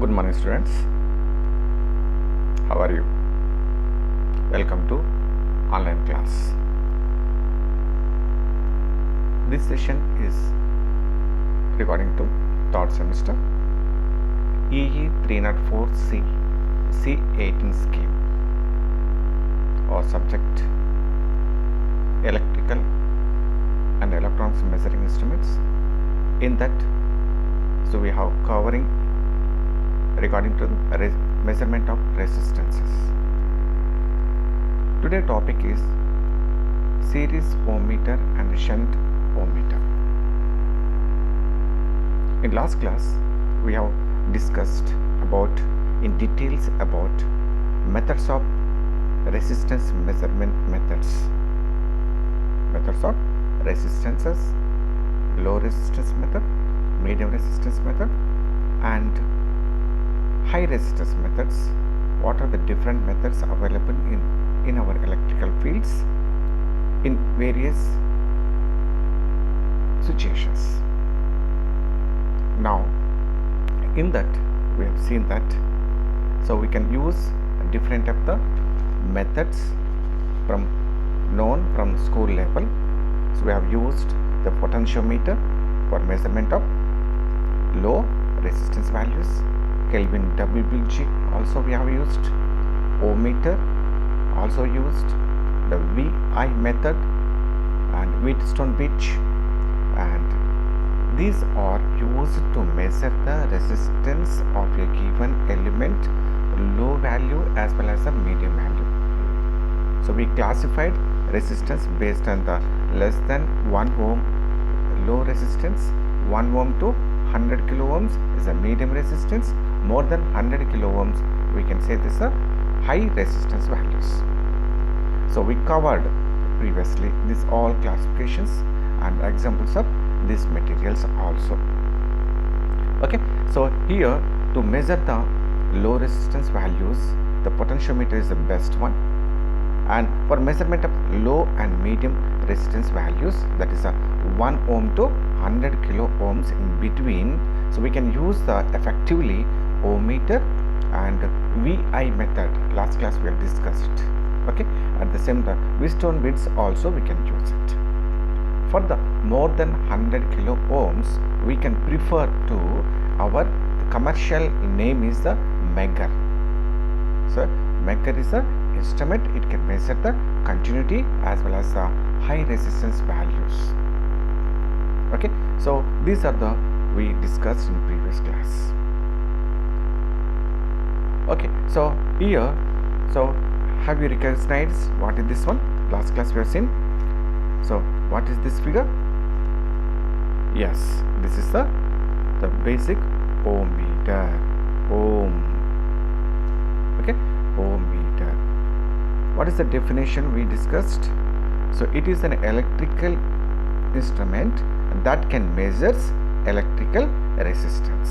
Good morning, students. How are you? Welcome to online class. This session is regarding to third semester EE 304C C18 scheme or subject electrical and electronics measuring instruments. In that, so we have covering regarding to the measurement of resistances. Today topic is series ohmmeter and shunt ohmmeter. In last class we have discussed about in details about methods of resistance measurement methods of resistances, low resistance method, medium resistance method and high resistance methods. What are the different methods available in our electrical fields in various situations. Now in that we have seen that so we can use different of the methods known from school level. So we have used the potentiometer for measurement of low resistance values, Kelvin WBG also we have used, Ohm-meter also used, the VI method and Wheatstone bridge, and these are used to measure the resistance of a given element, low value as well as a medium value. So we classified resistance based on the less than 1 ohm low resistance, 1 ohm to 100 kilo ohms is a medium resistance, more than 100 kilo ohms we can say this are high resistance values. So we covered previously these all classifications and examples of these materials also. Okay, so here to measure the low resistance values, the potentiometer is the best one, and for measurement of low and medium resistance values, that is a 1 ohm to 100 kilo ohms in between, so we can use the effectively Ohm-meter and VI method. Last class we have discussed. Okay, at the same time Wheatstone bridge also we can use it. For the more than 100 kilo ohms we can prefer to our commercial name is the Megger. So Megger is a instrument, it can measure the continuity as well as the high resistance values. Okay, so these are the we discussed in previous class. Okay, so here, so have you recognized what is this one? Last class we have seen. So what is this figure? Yes, this is the basic Ohm-meter. Okay, Ohm-meter. What is the definition we discussed? So it is an electrical instrument that can measure electrical resistance.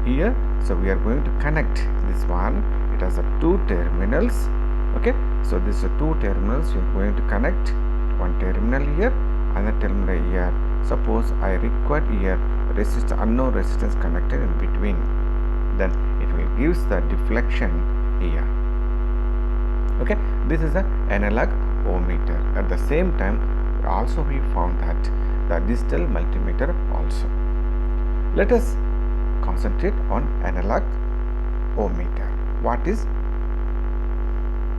Here, so we are going to connect this one. It has a 2 terminals. Okay, so these are 2 terminals. We are going to connect one terminal here, another terminal here. Suppose I require here unknown resistance connected in between, then it will gives the deflection here. Okay, this is an analog ohmmeter. At the same time also we found that the digital multimeter also. Let us concentrate on analog ohmmeter. What is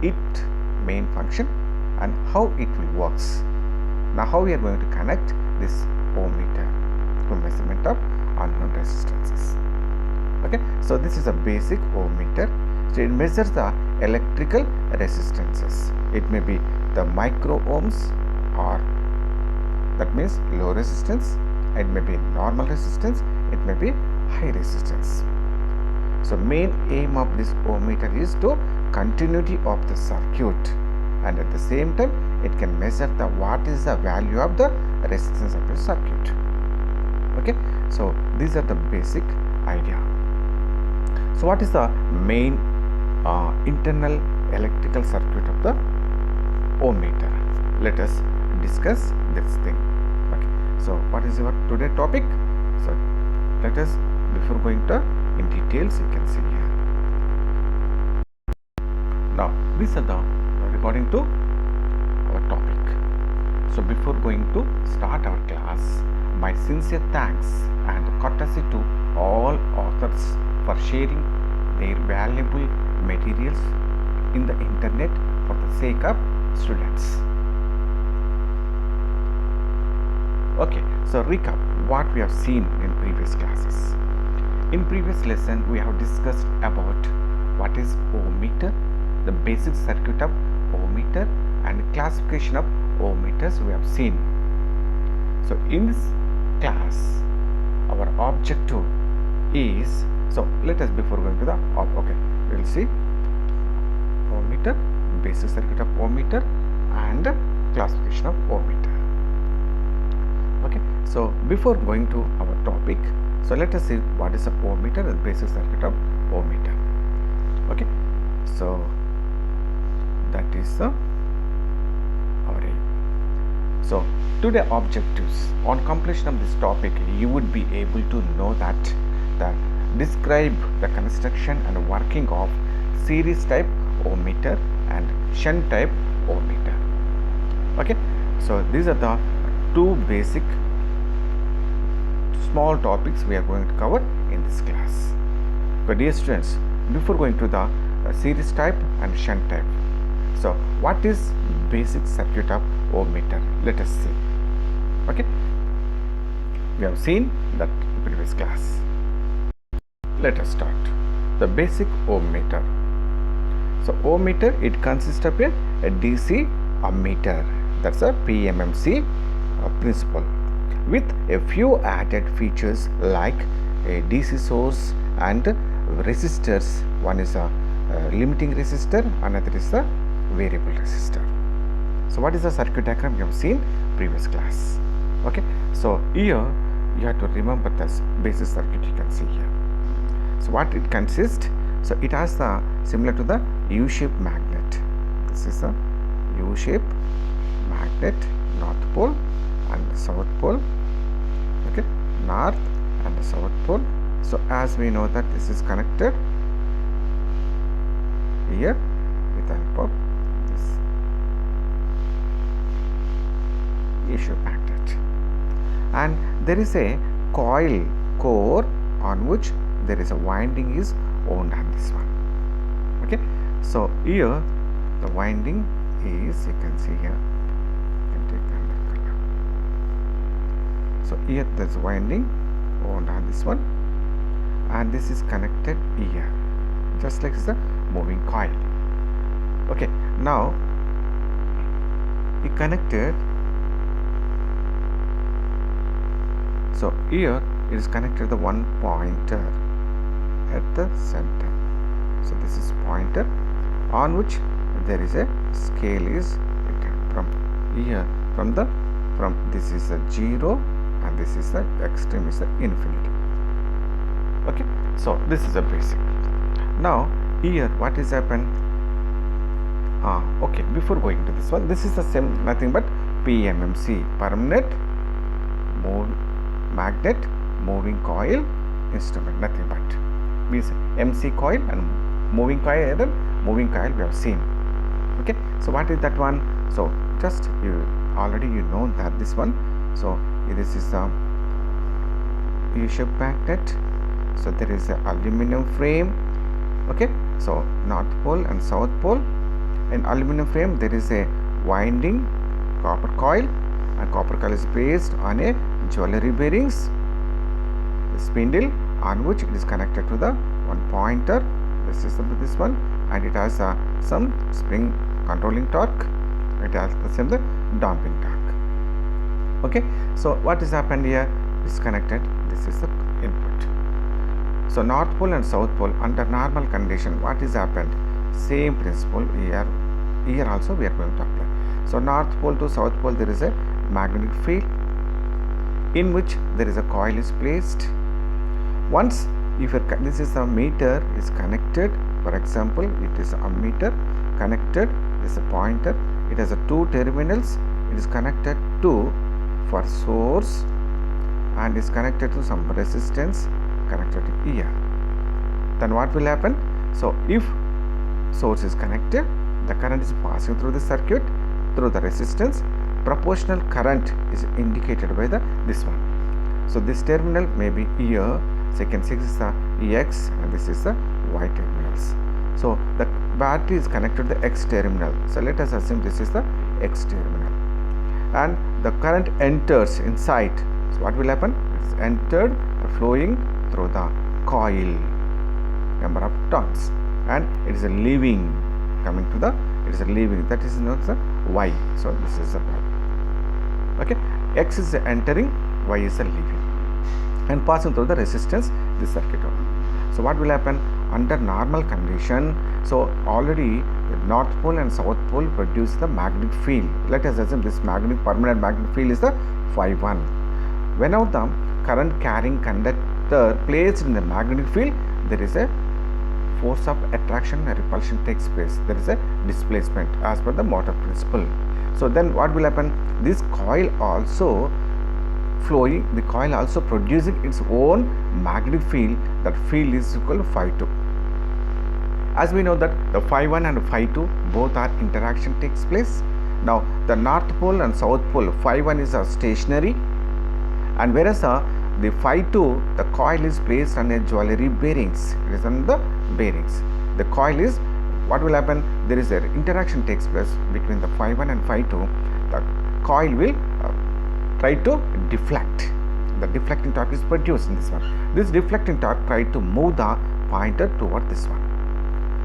its main function and how it will works. Now how we are going to connect this ohmmeter to measurement of unknown resistances. Okay, so this is a basic ohmmeter. So it measures the electrical resistances. It may be the micro ohms, or that means low resistance. It may be normal resistance. It may be high resistance. So main aim of this ohmmeter is to continuity of the circuit, and at the same time it can measure the what is the value of the resistance of the circuit. Okay, so these are the basic idea. So what is the main internal electrical circuit of the ohmmeter? Let us discuss this thing. Okay, so what is our today topic? So let us, before going to in details you can see here. Now these are the according to our topic. So before going to start our class, my sincere thanks and courtesy to all authors for sharing their valuable materials in the internet for the sake of students. Okay, so recap what we have seen in previous classes. In previous lesson we have discussed about what is ohmmeter, the basic circuit of ohmmeter and classification of ohmmeters we have seen. So in this class our objective is, so let us before going to the okay, we will see ohmmeter, basic circuit of ohmmeter and classification of ohmmeter. Okay, so before going to our topic, so let us see what is a ohmmeter, the basic circuit of ohmmeter. Okay, so that is the our aim. So today objectives, on completion of this topic you would be able to know that describe the construction and working of series type ohmmeter and shunt type ohmmeter. Okay, so these are the two basic small topics we are going to cover in this class. But dear students, before going to the series type and shunt type, so what is basic circuit of ohmmeter? Let us see. Okay, we have seen that in previous class. Let us start. The basic ohmmeter. So ohmmeter, it consists of a DC ammeter, that's a PMMC principle, with a few added features like a DC source and resistors. One is a limiting resistor, another is a variable resistor. So what is the circuit diagram you have seen previous class? Okay, so here you have to remember this basic circuit you can see here. So what it consists, so it has the similar to the U-shaped magnet. This is a U-shaped magnet, north pole and south pole. Okay, north and the south pole. So as we know that this is connected here with the help of this U-shaped magnet, and there is a coil core on which there is a winding is wound on this one. Okay, so here the winding is, you can see here, you can take another color. So here there is winding wound on this one, and this is connected here just like the moving coil. Okay, now it connected, so here it is connected the one pointer at the center. So this is pointer on which there is a scale is written from here, from this is a 0 and this is the extreme is the infinity. Okay, so this is a basic. Now here what is happened? Okay, before going to this one, this is the same, nothing but PMMC, permanent magnet moving coil instrument, nothing but means MC coil and moving coil we have seen. Okay, so what is that one? So just you already you know that this one. So this is a U-shaped magnet. So there is a aluminum frame. Okay, so north pole and south pole. In aluminum frame there is a winding copper coil, and copper coil is based on a jewelry bearings spindle on which it is connected to the one pointer. This is this one, and it has some spring controlling torque. It has the same the damping torque. Okay, so what is happened here? Is connected. This is the input. So north pole and south pole under normal condition, what is happened? Same principle here. Here also we are going to apply. So north pole to south pole there is a magnetic field in which there is a coil is placed. Once if this is a meter is connected, for example it is a meter connected, this is a pointer, it has a two terminals, it is connected to for source and is connected to some resistance connected here. then what will happen? So if source is connected, the current is passing through the circuit through the resistance. Proportional current is indicated by this one. So this terminal may be here, so you can see this is the X and this is the Y terminals. So the battery is connected to the X terminal. So let us assume this is the X terminal, and the current enters inside. So what will happen? It's entered, flowing through the coil, number of turns, and it is a leaving, coming to the, it is a leaving, that is known as the Y. So this is the Y. Okay, X is entering, Y is a leaving, and passing through the resistance, this circuit. So what will happen under normal condition? So already the north pole and south pole produce the magnetic field. Let us assume this permanent magnetic field is the phi1. Whenever the current carrying conductor placed in the magnetic field, there is a force of attraction and repulsion takes place. There is a displacement as per the motor principle. So then what will happen? This coil also flowing, the coil also producing its own magnetic field. That field is equal to phi2. As we know that the phi1 and phi2 both are interaction takes place. Now the north pole and south pole, phi1 is a stationary, and whereas the phi2, the coil is placed on a jewelry bearings. It is on the bearings. The coil is, what will happen? There is an interaction takes place between the phi1 and phi2. The coil will try to deflect. The deflecting torque is produced in this one. This deflecting torque try to move the pointer toward this one,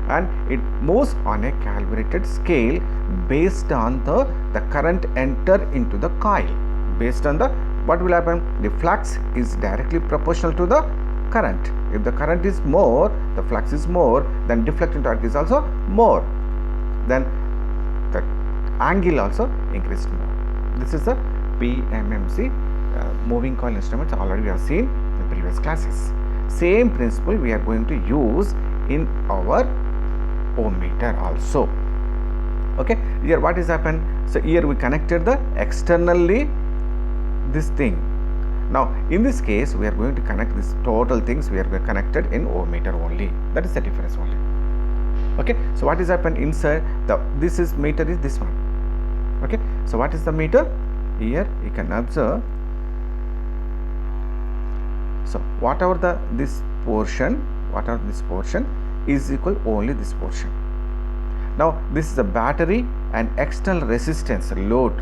and it moves on a calibrated scale based on the current enter into the coil. Based on the, what will happen? The flux is directly proportional to the current. If the current is more, the flux is more, then deflecting torque is also more, then the angle also increased more. This is the PMMC moving coil instruments. Already we have seen in previous classes. Same principle we are going to use in our ohmmeter also. Okay, here what is happened? So here we connected the externally this thing. Now in this case we are going to connect this total things, we are connected in ohmmeter only. That is the difference only. Okay, so what is happened inside the, this is meter is this one. Okay, so what is the meter? Here you can observe. So whatever this portion is equal only this portion. Now this is a battery and external resistance load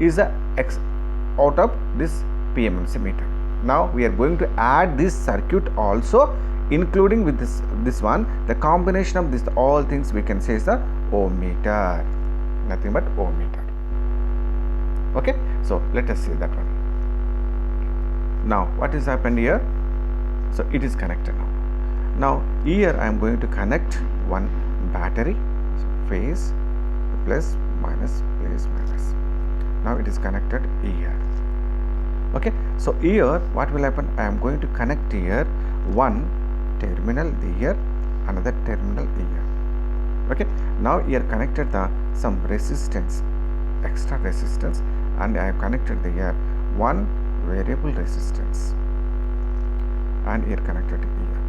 is out of this PMMC meter. Now we are going to add this circuit also, including with this one. The combination of this all things we can say is the ohmmeter, nothing but ohmmeter. Okay, so let us see that one. Now what is happened here? So it is connected now. Now here I am going to connect one battery, so phase plus minus plus minus. Now it is connected here. Okay, so here what will happen? I am going to connect here one terminal here, another terminal here. Okay, now here connected some resistance, extra resistance, and I have connected here one variable resistance, and here connected here.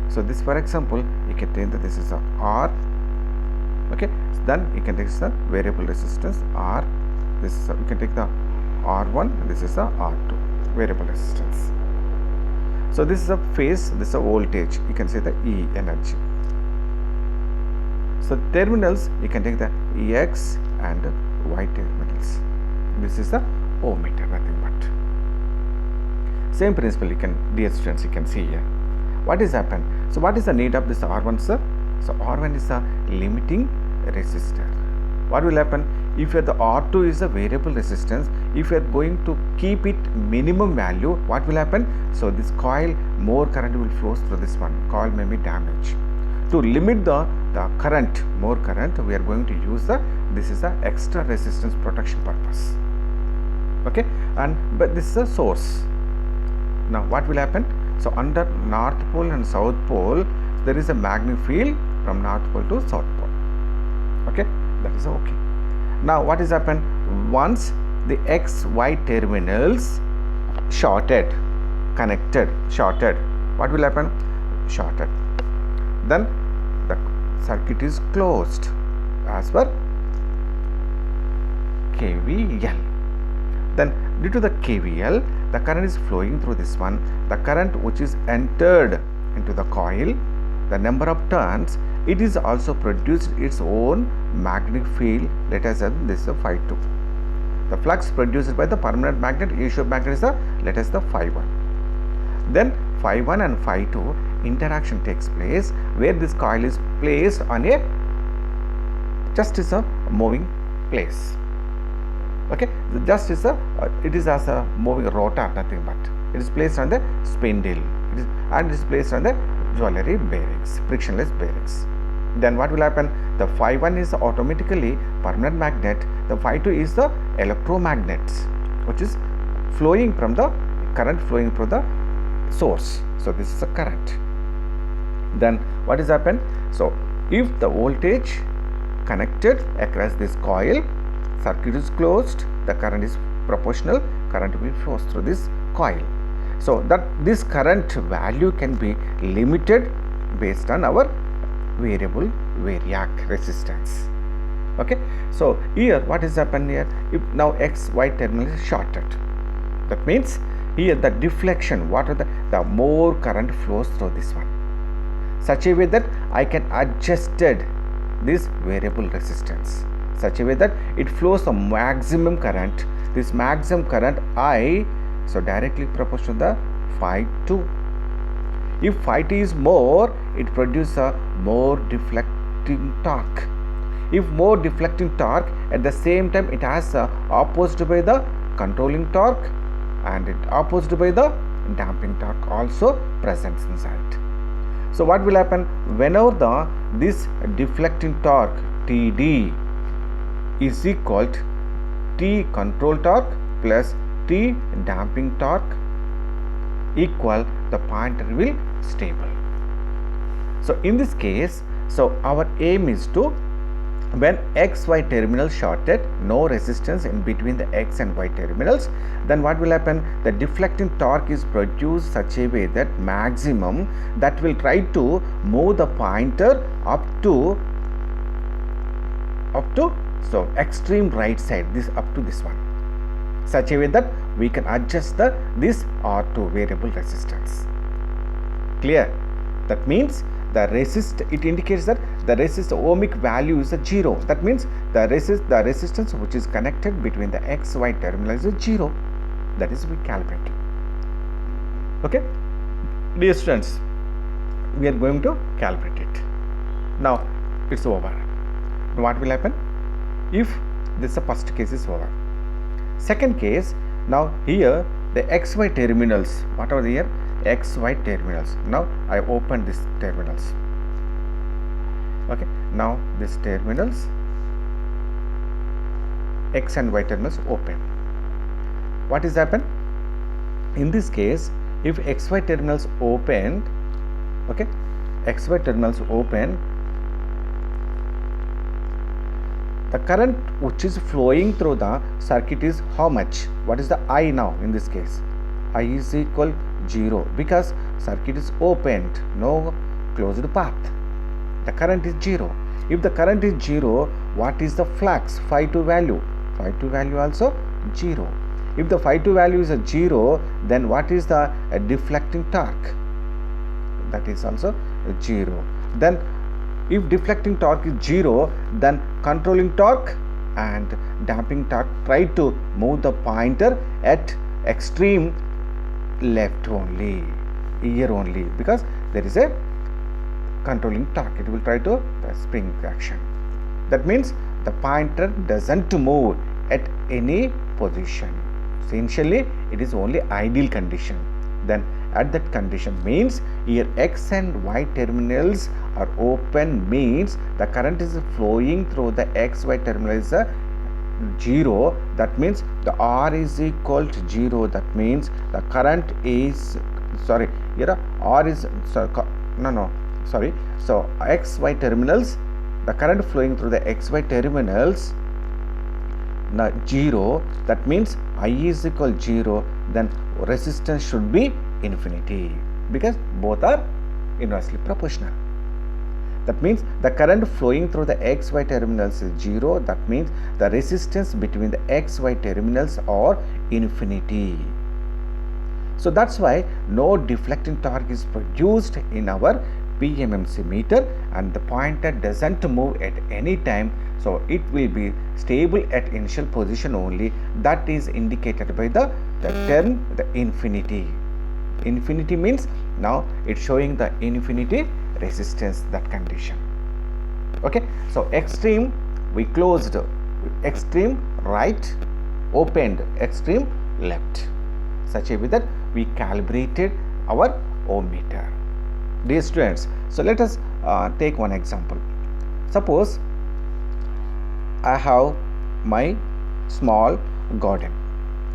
So this, for example, you can take that this is a R. Okay, so then you can take the variable resistance R. This is you can take the R1, this is a R2 variable resistance. So this is a phase, this is a voltage, you can say the E energy. So terminals you can take the X and Y terminals. This is the ohmmeter, nothing but. Same principle you can, dear students, you can see here. What is happened? So what is the need of this R1, sir? So R1 is a limiting resistor. What will happen? If the R2 is a variable resistance, if you are going to keep it minimum value, what will happen? So this coil, more current will flow through this one. Coil may be damaged. To limit the current, more current, we are going to use this is the extra resistance protection purpose. Okay, and but this is a source. Now what will happen? So under north pole and south pole, there is a magnetic field from north pole to south pole. Okay, that is okay. Now what is happened? Once the XY terminals shorted, connected, shorted, what will happen? shorted. Then the circuit is closed as per KVL. Then due to the KVL, the current is flowing through this one. The current which is entered into the coil, the number of turns, it is also produced its own magnetic field. Let us say this is a phi 2. The flux produced by the permanent magnet, issue of magnet is the, let us the phi 1. Then phi 1 and phi 2 interaction takes place where this coil is placed on a just is a moving place. Okay, just is a it is as a moving rotor, nothing but it is placed on the spindle, and it is placed on the jewelry bearings, frictionless bearings. Then what will happen? The phi 1 is automatically permanent magnet, the phi 2 is the electromagnet which is flowing from the current flowing through the source. So this is a current. Then what is happened? So if the voltage connected across this coil, circuit is closed, the current is proportional, current will flow through this coil. So that this current value can be limited based on our variable variac resistance. Okay, so here what is happened here? If now X Y terminal is shorted, that means here the deflection, what are the more current flows through this one, such a way that I can adjusted this variable resistance such a way that it flows the maximum current. This maximum current I, so directly proportional to the phi 2. If phi 2 is more, it produces a more deflecting torque. If more deflecting torque, at the same time it has opposed by the controlling torque, and it opposed by the damping torque also present inside. So what will happen whenever this deflecting torque TD is equal to T control torque plus T damping torque equal, the pointer will stable. So in this case, so our aim is to, when XY terminal shorted, no resistance in between the X and Y terminals, then what will happen? The deflecting torque is produced such a way that maximum that will try to move the pointer up to so extreme right side, this up to this one, such a way that we can adjust this R2 variable resistance. Clear? That means the it indicates that the ohmic value is a 0. That means the resistance which is connected between the XY terminal is a 0. That is we calibrate. Okay, dear students, we are going to calibrate it. Now it's over. What will happen? If this first case is over, second case, now here the XY terminals, what are here? XY terminals. Now I open this terminals. Okay, now this terminals, X and Y terminals open. What is happened? In this case, if XY terminals opened, okay, XY terminals open, the current which is flowing through the circuit is how much? What is the I now in this case? I is equal 0 because circuit is opened, no closed path. The current is 0. If the current is 0, what is the flux? Phi 2 value. Phi 2 value also 0. If the phi 2 value is a 0, then what is the deflecting torque? That is also 0. Then if deflecting torque is 0, then controlling torque and damping torque try to move the pointer at extreme left only, here only, because there is a controlling torque. It will try to the spring action. That means the pointer doesn't move at any position. Essentially, it is only ideal condition. Then at that condition means here X and Y terminals are open, means the current is flowing through the XY terminal is a 0. That means the R is equal to 0. That means the current is, sorry, here R is, so XY terminals, the current flowing through the XY terminals now 0. That means I is equal 0. Then resistance should be infinity because both are inversely proportional. That means the current flowing through the XY terminals is 0. That means the resistance between the XY terminals are infinity. So that's why no deflecting torque is produced in our PMMC meter, and the pointer doesn't move at any time. So it will be stable at initial position only. That is indicated by the term the infinity. Infinity means now it's showing the infinity resistance, that condition. Okay, so extreme we closed, extreme right opened, extreme left, such a way that we calibrated our ohm meter. Dear students, so let us take one example. Suppose I have my small garden,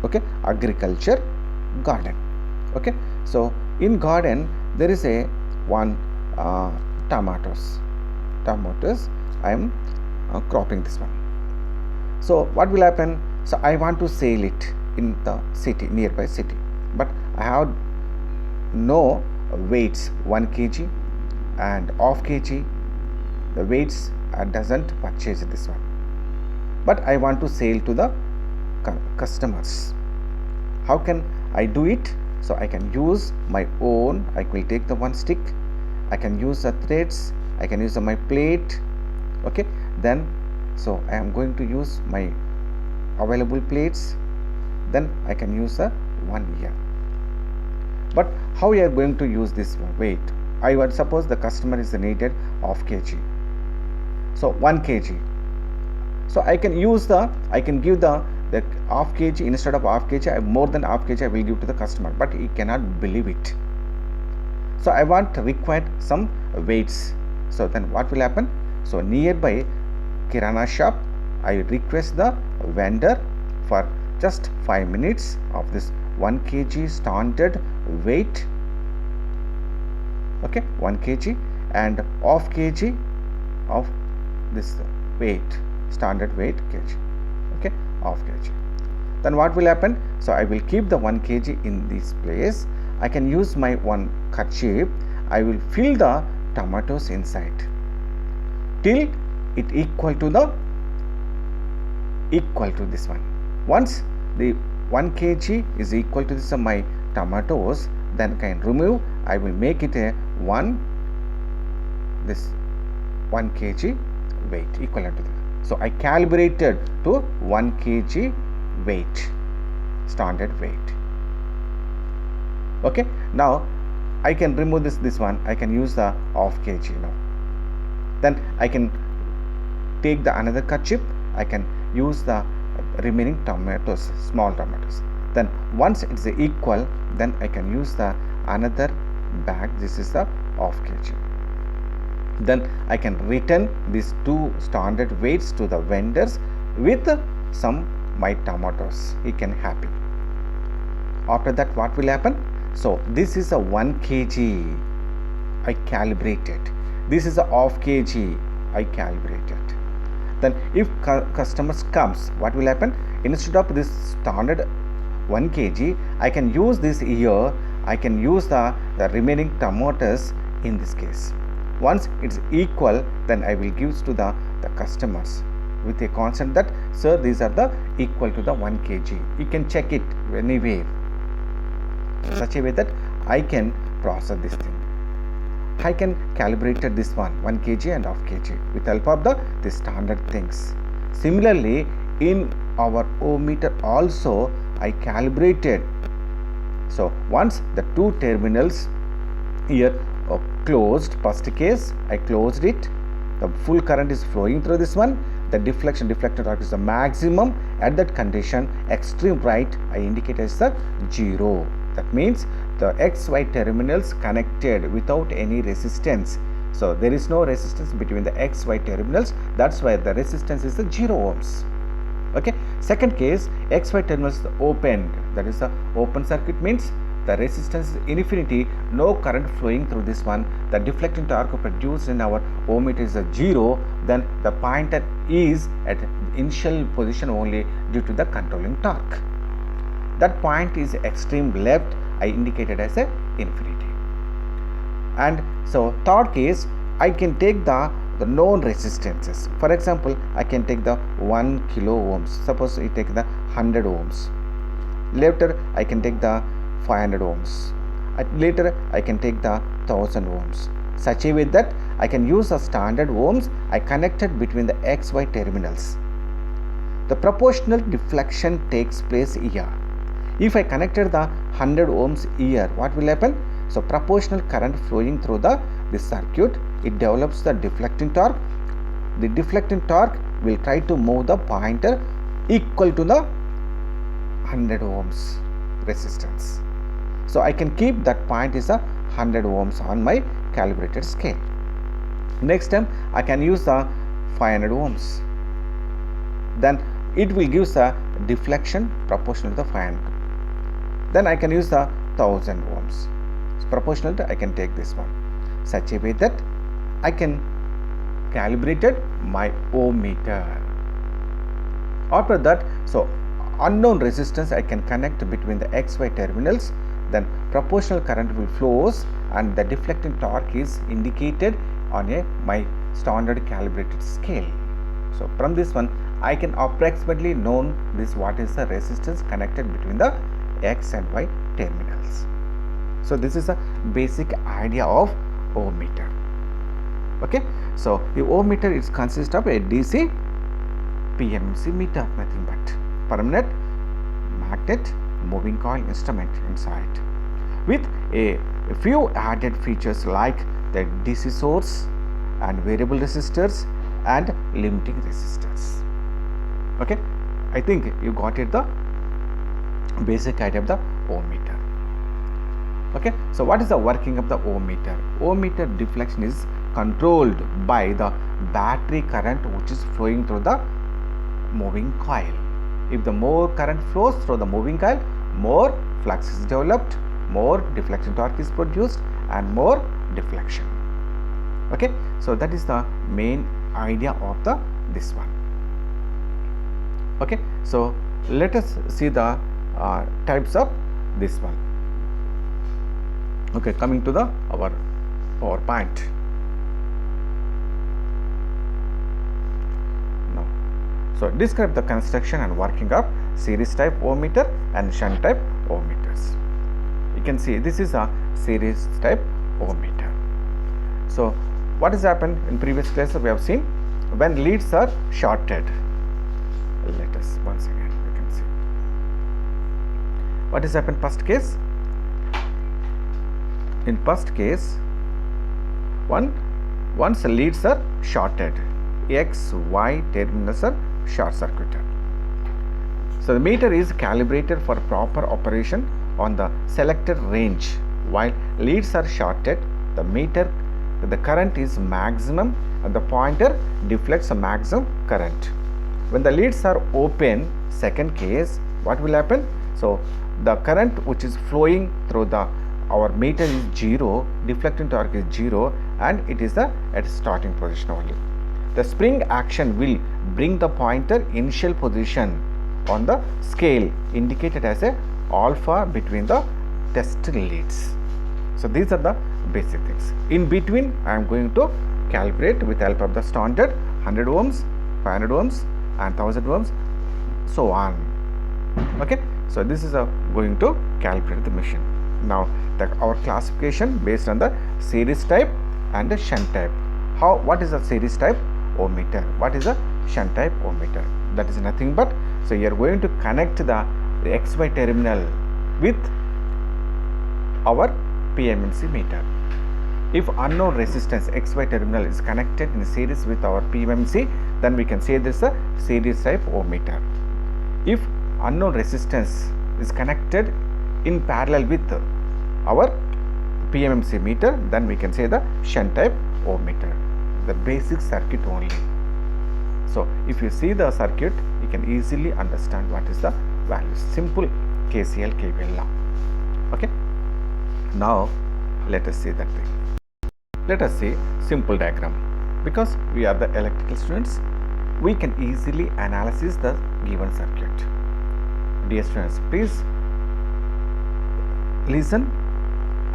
okay, agriculture garden. Okay, so in garden there is a one tomatoes. I am cropping this one. So what will happen? So I want to sell it in the city, nearby city, but I have no weights, 1 kg and half kg. The weights doesn't purchase this one, but I want to sell to the customers. How can I do it? So I can use my own, I will take the one stick, I can use the threads, I can use my plate. Okay, then so I am going to use my available plates, then I can use the one here. But how you are going to use this weight? I would suppose the customer is needed half kg, so 1 kg. So I can use the, I can give the half kg instead of half kg, more than half kg I will give to the customer, but he cannot believe it. So I want required some weights. So then what will happen? So nearby kirana shop, I request the vendor for just 5 minutes of this 1 kg standard weight. Okay, 1 kg and half kg of this weight, standard weight kg. Okay, half kg. Then what will happen? So I will keep the 1 kg in this place. I can use my one kerchief. I will fill the tomatoes inside till it equal to this one. Once the 1 kg is equal to this my tomatoes, then I can remove. I will make it a 1 kg weight equivalent to this. So I calibrated to 1 kg weight, standard weight. Okay, now I can remove this one. I can use the half kg now. Then I can take the another kerchief. I can use the remaining tomatoes, small tomatoes. Then once it's equal, then I can use the another bag. This is the half kg. Then I can return these 2 standard weights to the vendors with some my tomatoes. He can happy. After that, what will happen? So this is a 1 kg I calibrated. This is a half kg I calibrated. Then if customers comes, what will happen? Instead of this standard 1 kg, I can use this here. I can use the remaining tomatoes in this case. Once it's equal, then I will give to the customers with a constant that, sir, these are the equal to the 1 kg. You can check it anywhere, such a way that I can process this thing. I can calibrate this one 1 kg and half kg with help of the standard things. Similarly, in our ohmmeter also I calibrated. So once the 2 terminals here are closed, first case I closed it, the full current is flowing through this one, the deflected torque is the maximum. At that condition, extreme right I indicate as the 0. That means the XY terminals connected without any resistance. So there is no resistance between the XY terminals. That's why the resistance is the 0 ohms. Okay. Second case, XY terminals opened. That is the open circuit, means the resistance is infinity, no current flowing through this one. The deflecting torque produced in our ohmmeter is a 0. Then the pointer is at initial position only due to the controlling torque. That point is extreme left. I indicated as a infinity. And so third case, I can take the known resistances. For example, I can take the 1 kilo ohms. Suppose I take the 100 ohms. Later I can take the 500 ohms. Later I can take the 1000 ohms. Such a way that I can use a standard ohms I connected between the XY terminals. The proportional deflection takes place here. If I connected the 100 ohms here, what will happen? So proportional current flowing through this circuit, it develops the deflecting torque. The deflecting torque will try to move the pointer equal to the 100 ohms resistance. So I can keep that point is a 100 ohms on my calibrated scale. Next time I can use the 500 ohms. Then it will give a deflection proportional to the 500. Then I can use the 1000 ohms. So proportional to I can take this one. Such a way that I can calibrate my ohmmeter. After that, so unknown resistance I can connect between the XY terminals. Then proportional current will flows and the deflecting torque is indicated on my standard calibrated scale. So from this one I can approximately know this what is the resistance connected between the X and Y terminals. So this is a basic idea of ohmmeter. Okay, so the ohmmeter is consist of a DC PMMC meter, nothing but permanent magnet moving coil instrument inside, with a few added features like the DC source and variable resistors and limiting resistors. Okay, I think you got it, the basic idea of the ohmmeter. Okay, so what is the working of the ohmmeter? Ohmmeter deflection is controlled by the battery current which is flowing through the moving coil. If the more current flows through the moving coil, more flux is developed, more deflection torque is produced and more deflection. Okay, so that is the main idea of this one. Okay, so let us see the types of this one. Okay, coming to our PowerPoint. Now, so describe the construction and working of series type ohmmeter and shunt type ohmmeters. You can see this is a series type ohmmeter. So what has happened in previous class we have seen when leads are shorted. Let us once again you can see what has happened first case. In first case, once the leads are shorted, X, Y terminals are short circuited. So the meter is calibrated for proper operation on the selected range. While leads are shorted, the current is maximum and the pointer deflects a maximum current. When the leads are open, second case, what will happen? So the current which is flowing through our meter is 0, deflecting torque is 0 and it is at starting position only. The spring action will bring the pointer initial position on the scale indicated as a alpha between the test leads. So these are the basic things. In between I am going to calibrate with help of the standard 100 ohms, 500 ohms and 1000 ohms, so on. Okay, so this is going to calibrate the machine. Now our classification based on the series type and the shunt type. What is the series type ohmmeter? What is the shunt type ohmmeter? That is nothing but, so you are going to connect the XY terminal with our PMMC meter. If unknown resistance XY terminal is connected in series with our PMMC, then we can say this is a series type ohmmeter. If unknown resistance is connected in parallel with our PMMC meter, then we can say the shunt type ohmmeter, the basic circuit only. So if you see the circuit, you can easily understand what is the value. Simple KCL KVL law. Okay, now let us see that thing. Let us see simple diagram. Because we are the electrical students, we can easily analyze the given circuit. Dear students, please listen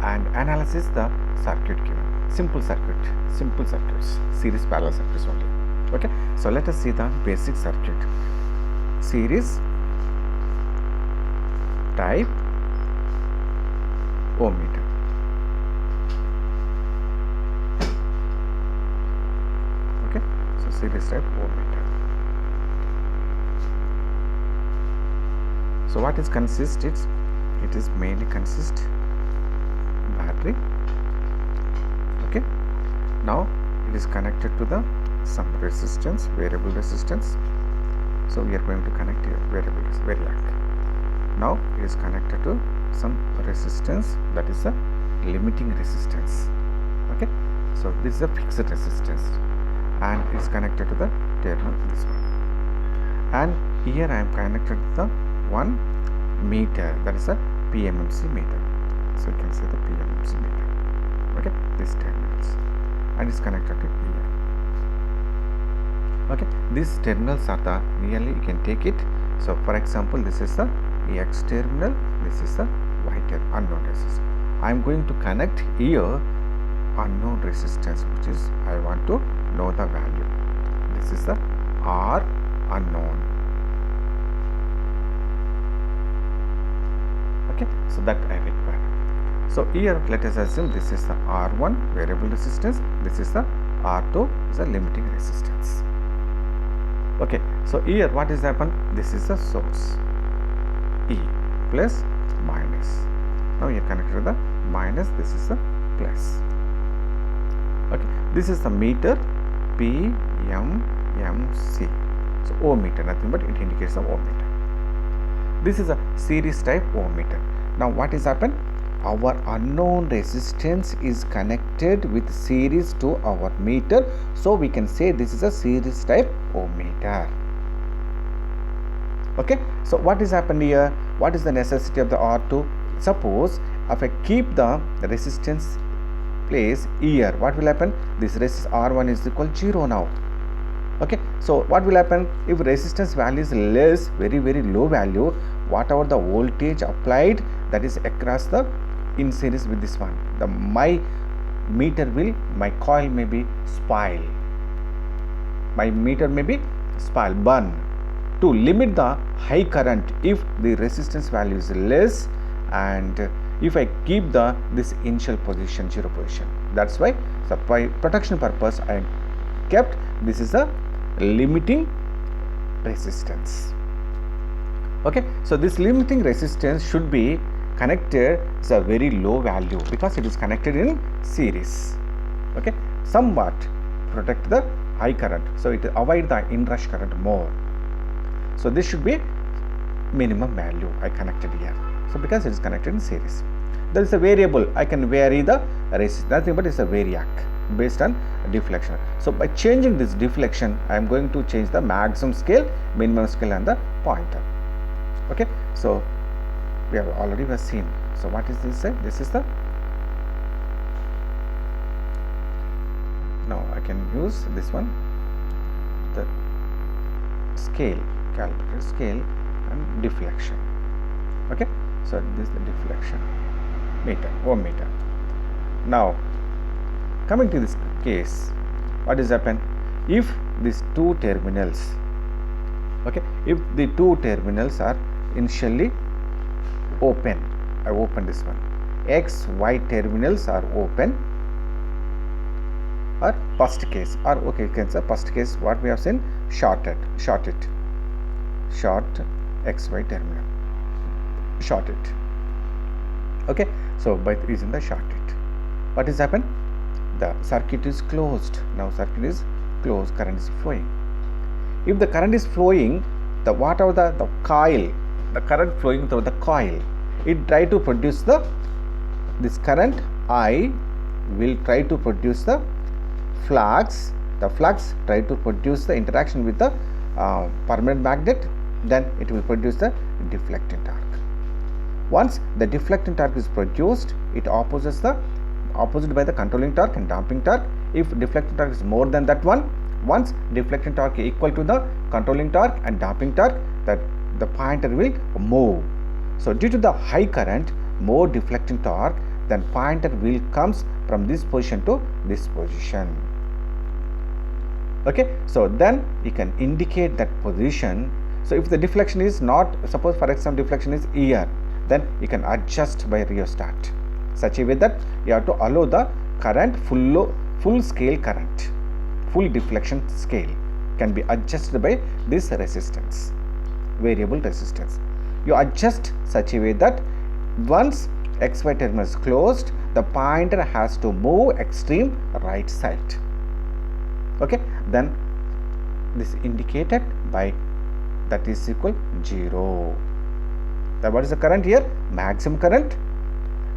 and analyze the circuit given. Simple circuits, series parallel circuits only. Okay, so let us see the basic circuit. Series type Ohm-meter. Okay, so series type Ohm-meter. So what is consist? It is mainly consist battery. Okay, now it is connected to the some resistance, variable resistance. So we are going to connect here variac. Now it is connected to some resistance, that is a limiting resistance. Okay, so this is a fixed resistance and it is connected to the terminal, this one. And here I am connected to the one meter, that is a PMMC meter. So you can see the PMMC meter. Okay, these terminals, and it's connected to here. Okay, these terminals are the really, you can take it. So for example, this is the X terminal, this is the Y terminal, unknown resistance. I am going to connect here unknown resistance, which is I want to know the value. This is the R unknown. Okay, so that I require. So here let us assume this is the R1 variable resistance, this is the R2 is the limiting resistance. Okay, so here what is happened? This is the source E plus minus. Now you connect to the minus, this is the plus. Okay, this is the meter PMMC. So Ohm-meter, nothing but it indicates the Ohm-meter. This is a series type Ohm-meter. Now what is happened? Our unknown resistance is connected with series to our meter, so we can say this is a series type Ohm-meter. Okay, so what is happened here? What is the necessity of the R2? Suppose if I keep the resistance place here, what will happen? This resistance R1 is equal to 0 now. Okay, so what will happen if resistance value is less, very low value, whatever the voltage applied, that is across the in series with this one, my coil may be spoil, my meter may be spoil, burn. To limit the high current, if the resistance value is less, and if I keep this initial position 0 position, that's why, so by protection purpose I kept this is a limiting resistance. Okay, so this limiting resistance should be connected is a very low value because it is connected in series. Okay, somewhat protect the high current, so it avoid the inrush current more. So this should be minimum value I connected here. So because it is connected in series, there is a variable I can vary the resistance, nothing but it's a variac based on deflection. So by changing this deflection, I am going to change the maximum scale, minimum scale, and the pointer. Okay, so we have already seen. So what is this? This is the, now I can use this one, the scale, calibrated scale and deflection. Okay, so this is the deflection meter, Ohm-meter. Now coming to this case, what is happen? If these two terminals, okay, if the two terminals are initially open, I open this one, X, Y terminals are open, or first case, or okay, you can say first case, what we have seen, short X, Y terminal, short it. Okay, so by using the short it, what is happened? The circuit is closed. Now circuit is closed, current is flowing. If the current is flowing, the whatever the coil, the current flowing through the coil, it try to produce this current I will try to produce the flux. The flux try to produce the interaction with the permanent magnet, then it will produce the deflecting torque. Once the deflecting torque is produced, it opposite by the controlling torque and damping torque. If deflecting torque is more than that one, once deflecting torque equal to the controlling torque and damping torque, that the pointer will move. So due to the high current, more deflecting torque, then pointer will comes from this position to this position. Okay, so then you can indicate that position. So if the deflection is not, suppose for example deflection is here, then you can adjust by rheostat such a way that you have to allow the current full scale current, full deflection scale can be adjusted by this resistance, variable resistance. You adjust such a way that once XY terminal is closed, the pointer has to move extreme right side. Okay, then this indicated by that is equal 0. Then what is the current here? Maximum current,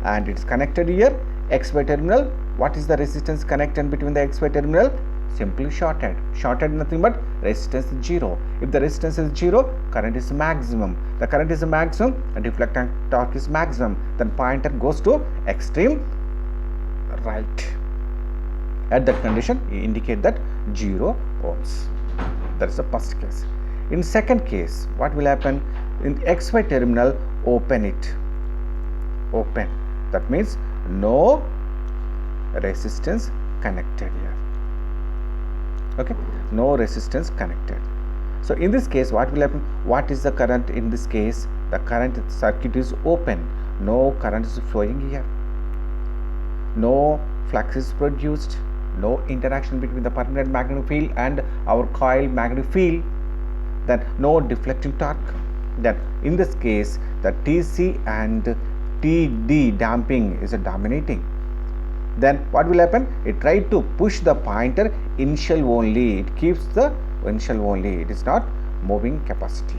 and it is connected here XY terminal. What is the resistance connected between the XY terminal? Simply shorted. Shorted nothing but resistance is 0. If the resistance is 0, current is maximum. The current is maximum, and deflecting torque is maximum. Then pointer goes to extreme right. At that condition, you indicate that 0 ohms. That is the first case. In second case, what will happen? In XY terminal, open it. Open. That means no resistance connected here. Okay, no resistance connected. So in this case, what will happen? What is the current in this case? The current circuit is open. No current is flowing here. No flux is produced. No interaction between the permanent magnetic field and our coil magnetic field. Then no deflecting torque. Then in this case, the TC and TD damping is dominating. Then what will happen? It tries to push the pointer initial only. It keeps the initial only. It is not moving capacity.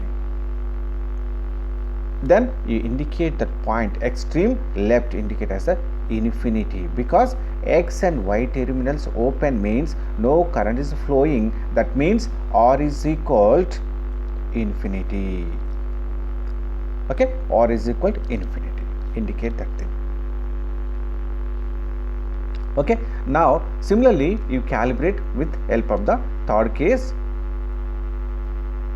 Then you indicate that point extreme left indicate as a infinity, because X and Y terminals open means no current is flowing. That means R is equal to infinity. Okay, R is equal to infinity. Indicate that thing. Okay, now similarly you calibrate with help of the third case.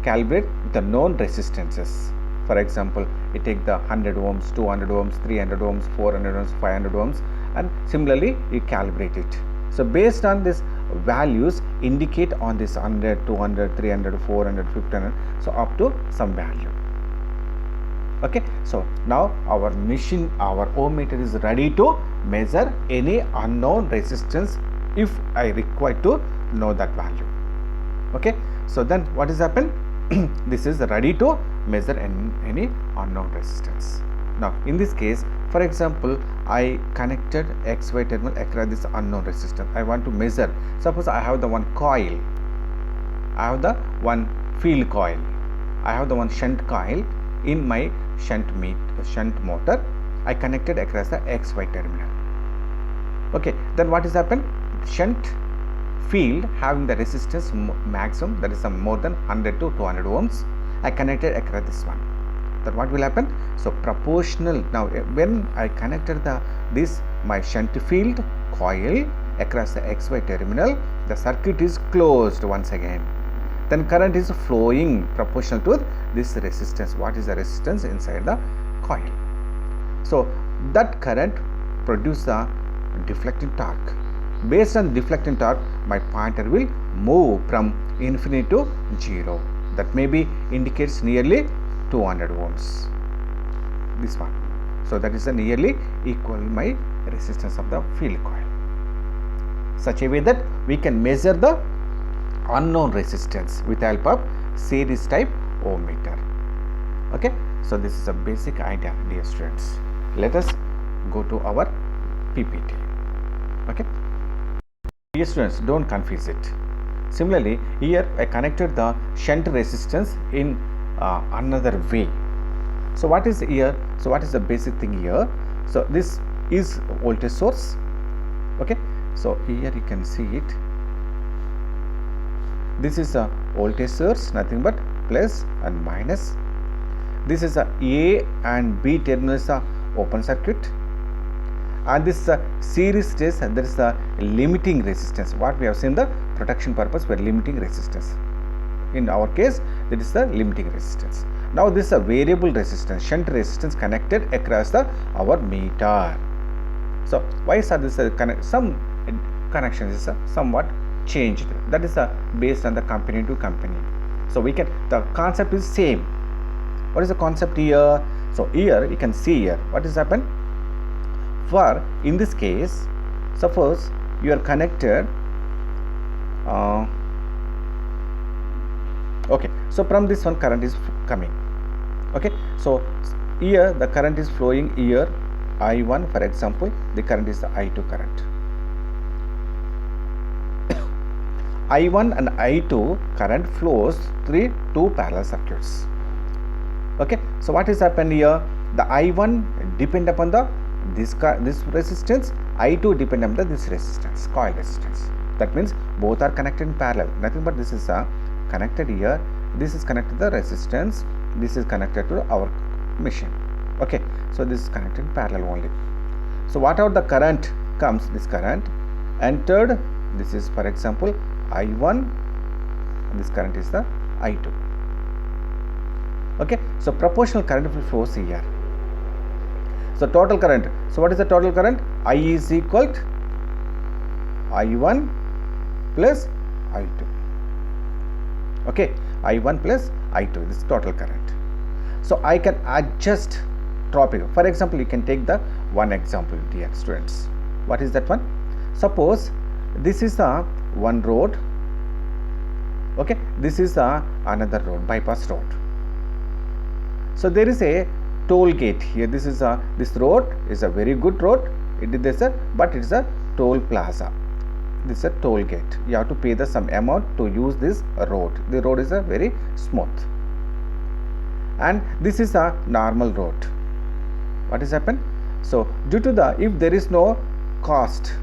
Calibrate the known resistances. For example, you take the 100 ohms, 200 ohms, 300 ohms, 400 ohms, 500 ohms, and similarly you calibrate it. So based on these values, indicate on this 100, 200, 300, 400, 1500, so up to some value. Okay, so now our machine, our ohm meter is ready to measure any unknown resistance if I require to know that value. Okay, so then what is happened? This is ready to measure any unknown resistance. Now in this case, for example, I connected XY terminal across this unknown resistance. I want to measure. Suppose I have the one coil, I have the one field coil, I have the one shunt coil in my shunt motor. I connected across the XY terminal. Okay, then what is happened? Shunt field having the resistance maximum, that is more than 100 to 200 ohms. I connected across this one. Then what will happen? So proportional. Now when I connected my shunt field coil across the XY terminal, the circuit is closed once again. Then current is flowing proportional to this resistance. What is the resistance inside the coil? So that current produces the deflecting torque. Based on deflecting torque, my pointer will move from infinity to 0. That maybe indicates nearly 200 ohms. This one. So that is a nearly equal my resistance of the field coil. Such a way that we can measure the unknown resistance with the help of series type ohm meter. Okay, so this is a basic idea, dear students. Let us go to our PPT. Okay, dear students, don't confuse it. Similarly, here I connected the shunt resistance in another way. So what is here? So what is the basic thing here? So this is voltage source. Okay, so here you can see it. This is a voltage source, nothing but plus and minus. This is a A and B terminals are open circuit, and this is a series stage, and there is a limiting resistance. What we have seen, the protection purpose for limiting resistance. In our case, that is the limiting resistance. Now this is a variable resistance, shunt resistance connected across our meter. So why is this some connection is somewhat changed. That is based on the company to company. So we can, the concept is same. What is the concept here? So here you can see here what is happened. For in this case, suppose you are connected. Okay, so from this one current is coming. Okay, so here the current is flowing here, I1 for example, the current is the I2 current. I1 and I2 current flows through two parallel circuits. Okay, so what is happened here? The I1 depend upon the this resistance, I2 depend upon this resistance, coil resistance. That means both are connected in parallel. Nothing but this is connected here. This is connected to the resistance. This is connected to our machine. Okay, so this is connected in parallel only. So whatever the current comes, this current entered. This is for example I1. This current is the I2. Okay, so proportional current will flow here. So total current. So what is the total current? I is equal to I1 plus I2. Okay, I1 plus I2. This is total current. So I can adjust dropping. For example, you can take the one example, dear students. What is that one? Suppose this is one road. Okay, this is another road, bypass road. So there is a toll gate here. This is this road is a very good road. It is but it is a toll plaza. This is a toll gate. You have to pay the some amount to use this road. The road is a very smooth. And this is a normal road. What has happened? So due to the, if there is no cost,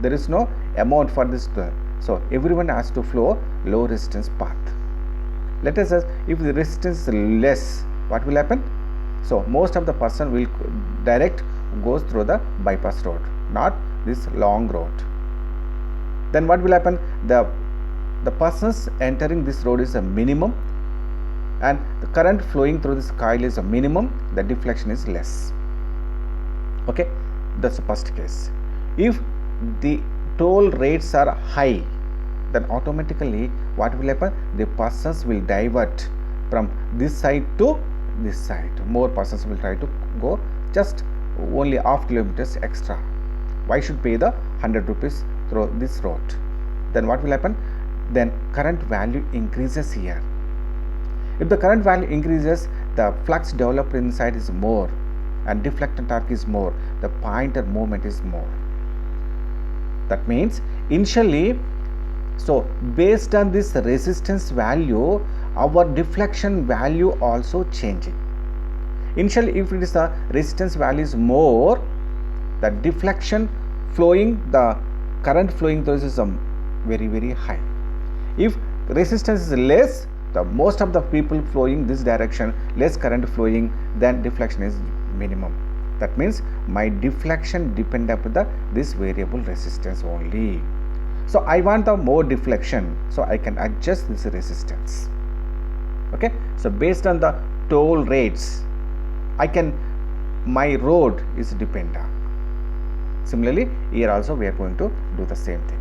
there is no amount for this, so everyone has to flow low resistance path. Let us say if the resistance is less, what will happen? So most of the person will direct goes through the bypass road, not this long road. Then what will happen? The persons entering this road is a minimum, and the current flowing through this coil is a minimum. The deflection is less. Okay, that's the first case. If the toll rates are high, then automatically what will happen? The persons will divert from this side to this side. More persons will try to go just only half kilometers extra. Why should pay the 100 rupees through this road? Then what will happen? Then current value increases here. If the current value increases, the flux developed inside is more and deflectant torque is more. The pointer movement is more. That means initially, so based on this resistance value, our deflection value also changing. Initially, if it is the resistance value is more, the deflection flowing, the current flowing through is very, very high. If resistance is less, the most of the people flowing this direction, less current flowing, then deflection is minimum. That means my deflection depend upon this variable resistance only. So I want the more deflection, so I can adjust this resistance. Okay, so based on the toll rates, I can, my road is dependent. Similarly, here also we are going to do the same thing.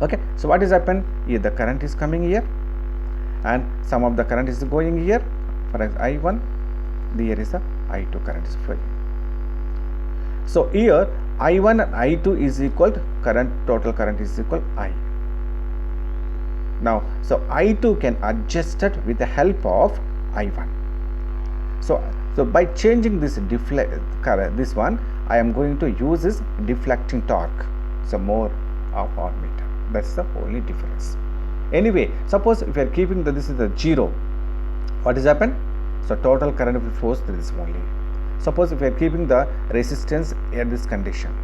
Okay, so what is happened? Here the current is coming here, and some of the current is going here. For example, I1, here is the I2 current is flowing. So here I1 and I2 is equal to current, total current is equal I. Now, so I2 can adjust it with the help of I1. So by changing this this one, I am going to use this deflecting torque. So more of Ohm-meter. That's the only difference. Anyway, suppose if you are keeping this is the 0, what is happened? So total current will flows through this only. Suppose if you are keeping the resistance at this condition,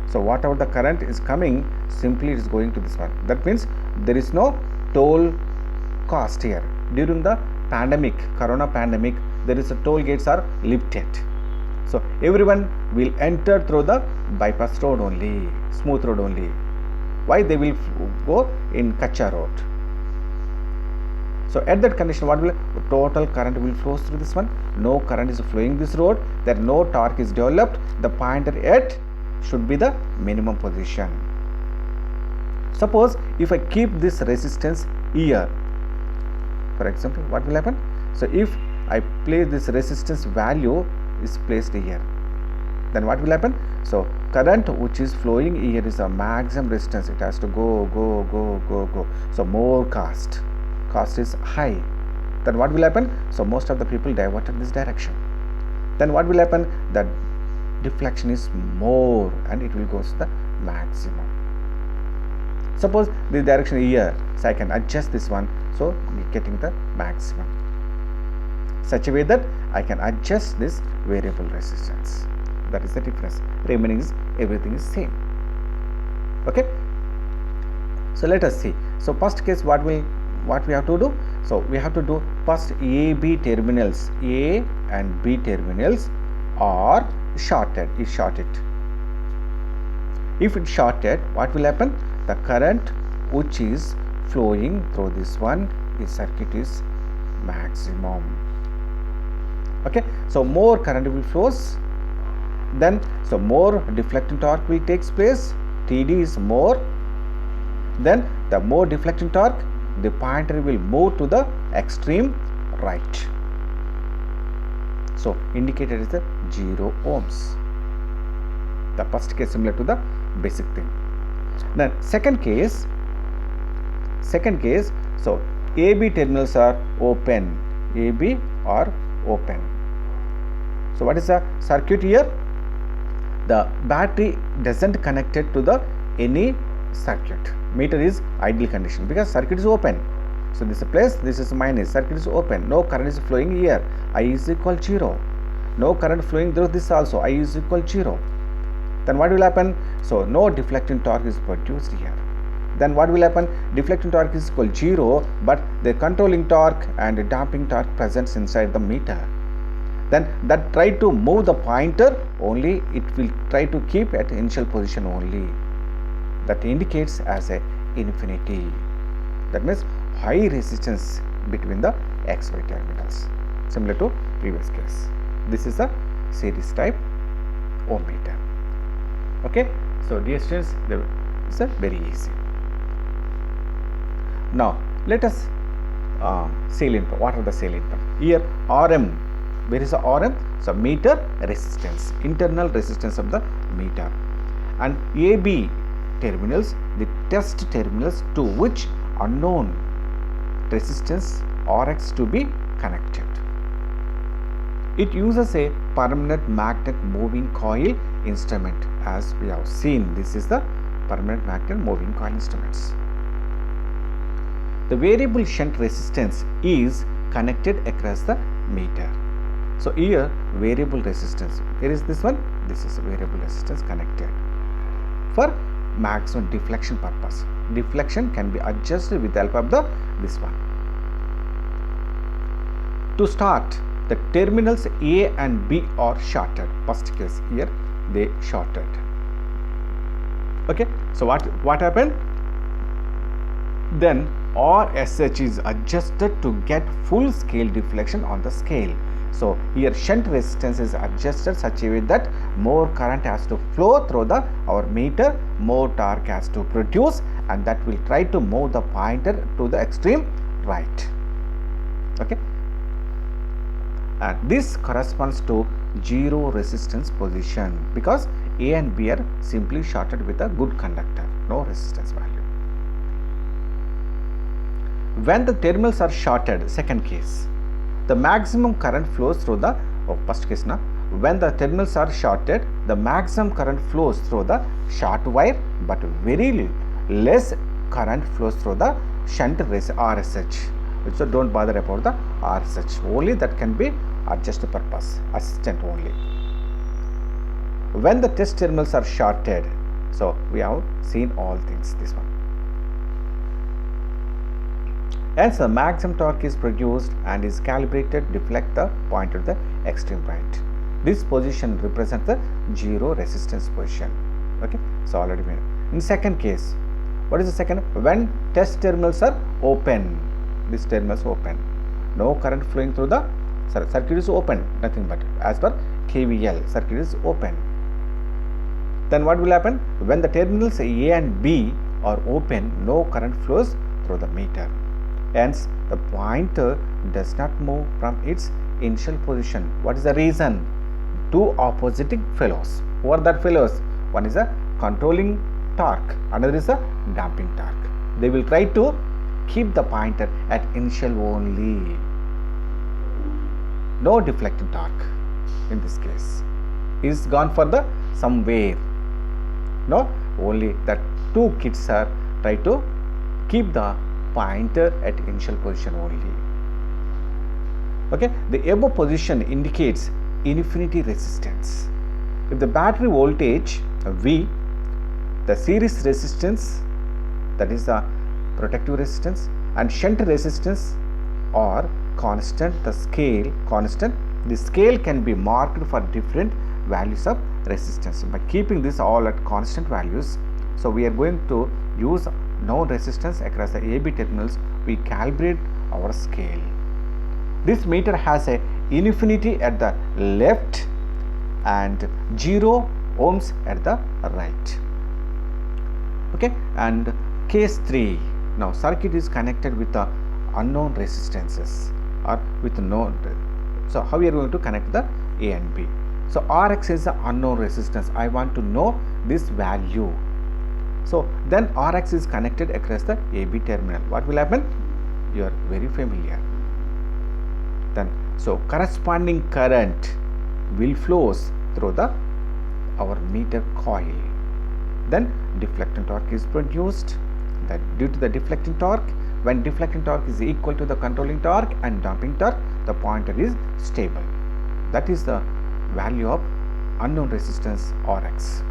so whatever the current is coming, simply it is going to this one. That means there is no toll cost here. During the pandemic, corona pandemic, there is a toll gates are lifted. So everyone will enter through the bypass road only, smooth road only. Why they will go in Kacha road? So at that condition, what will total current will flow through this one? No current is flowing this road, then no torque is developed. The pointer at should be the minimum position. Suppose if I keep this resistance here, for example, what will happen? So if I place this resistance value is placed here, then what will happen? So current which is flowing here is a maximum resistance. It has to go. So more cost is high. Then what will happen? So most of the people diverted this direction. Then what will happen? The deflection is more and it will go to the maximum. Suppose the direction here, so I can adjust this one, so getting the maximum. Such a way that I can adjust this variable resistance. That is the difference. Remaining is everything is same. Okay. So let us see. So first case, what we have to do? So we have to do first A and B terminals are shorted. Is shorted. If it's shorted, what will happen? The current which is flowing through this one is circuit is maximum. Okay, so more current will flows, then so more deflecting torque will takes place. TD is more, then the more deflecting torque, the pointer will move to the extreme right. So indicated is the 0 ohms. The first case similar to the basic thing. Then second case, so AB terminals are open. AB are open. So what is the circuit here? The battery doesn't connected to the any circuit. Meter is ideal condition because circuit is open. So this is plus, this is minus. Circuit is open. No current is flowing here. I is equal 0. No current flowing through this also. I is equal 0. Then what will happen? So no deflecting torque is produced here. Then what will happen? Deflecting torque is equal 0, but the controlling torque and damping torque presents inside the meter. Then that try to move the pointer only, it will try to keep at initial position only. That indicates as a infinity. That means high resistance between the XY terminals, similar to previous case. This is a series type ohmmeter. Okay, so dear students, it's a very easy. Now let us salient point. What are the salient point? Here RM. Where is the RM? So meter resistance, internal resistance of the meter, and AB terminals, the test terminals to which unknown resistance Rx to be connected. It uses a permanent magnet moving coil instrument, as we have seen. This is the permanent magnet moving coil instruments. The variable shunt resistance is connected across the meter. So here variable resistance, where is this one? This is a variable resistance connected for maximum deflection purpose. Deflection can be adjusted with the help of this one. To start, the terminals A and B are shorted. First case here, they shorted. Okay, so what happened? Then RSH is adjusted to get full scale deflection on the scale. So here shunt resistance is adjusted such a way that more current has to flow through our meter, more torque has to produce, and that will try to move the pointer to the extreme right. Okay, and this corresponds to 0 resistance position because A and B are simply shorted with a good conductor, no resistance value. When the terminals are shorted, second case, the maximum current flows through the first case now. When the terminals are shorted, the maximum current flows through the short wire, but very less current flows through the shunt RSH. So don't bother about the RSH. Only that can be adjusted purpose, assistant only. When the test terminals are shorted, so we have seen all things. This one. Hence, the maximum torque is produced and is calibrated to deflect the pointer to the extreme right. This position represents the 0 resistance position. Okay, so already made. In second case, what is the second? When test terminals are open. this terminals open, no current flowing through the circuit is open, nothing but as per KVL circuit is open. Then what will happen? When the terminals A and B are open, no current flows through the meter. Hence, the pointer does not move from its initial position. What is the reason? Two opposite fellows. Who are that fellows? One is a controlling torque, another is a damping torque. They will try to keep the pointer at initial only. No deflecting torque in this case. Is gone for the somewhere. No, only that two kids are try to keep the pointer at initial position only. Okay, the above position indicates infinity resistance. If the battery voltage V, the series resistance, that is the protective resistance, and shunt resistance are constant, the scale constant, the scale can be marked for different values of resistance. By keeping this all at constant values, so we are going to use known resistance across the AB terminals. We calibrate our scale. This meter has a infinity at the left and 0 ohms at the right. Okay, and case 3. Now circuit is connected with the unknown resistances or with known. So how we are going to connect the A and B? So Rx is the unknown resistance. I want to know this value. So then Rx is connected across the AB terminal. What will happen? You are very familiar. Then so corresponding current will flows through the our meter coil. Then deflecting torque is produced. That due to the deflecting torque, when deflecting torque is equal to the controlling torque and damping torque, the pointer is stable. That is the value of unknown resistance Rx.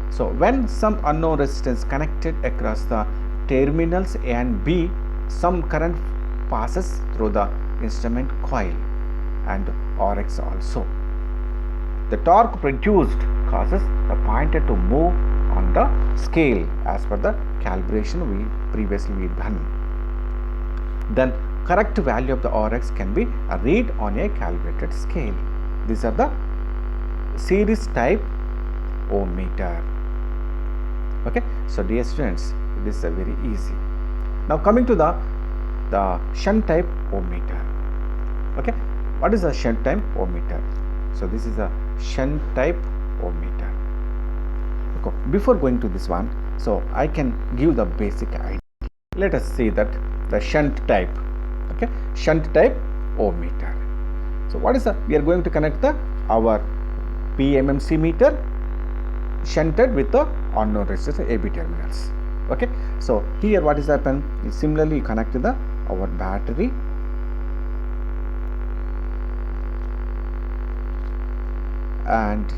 So when some unknown resistance connected across the terminals A and B, some current passes through the instrument coil and Rx also. The torque produced causes the pointer to move on the scale as per the calibration we previously done. Then correct value of the Rx can be read on a calibrated scale. These are the series type Ohm-meter. Okay, so dear students, this is very easy. Now coming to the shunt type Ohm-meter. Okay, what is a shunt type Ohm-meter? So this is a shunt type Ohm-meter. Okay, before going to this one, so I can give the basic idea. Let us see that the shunt type. Okay, shunt type Ohm-meter. So what is the? We are going to connect our PMMC meter shunted with the unknown resistance AB terminals. Okay, so here what is happen is similarly connect our battery and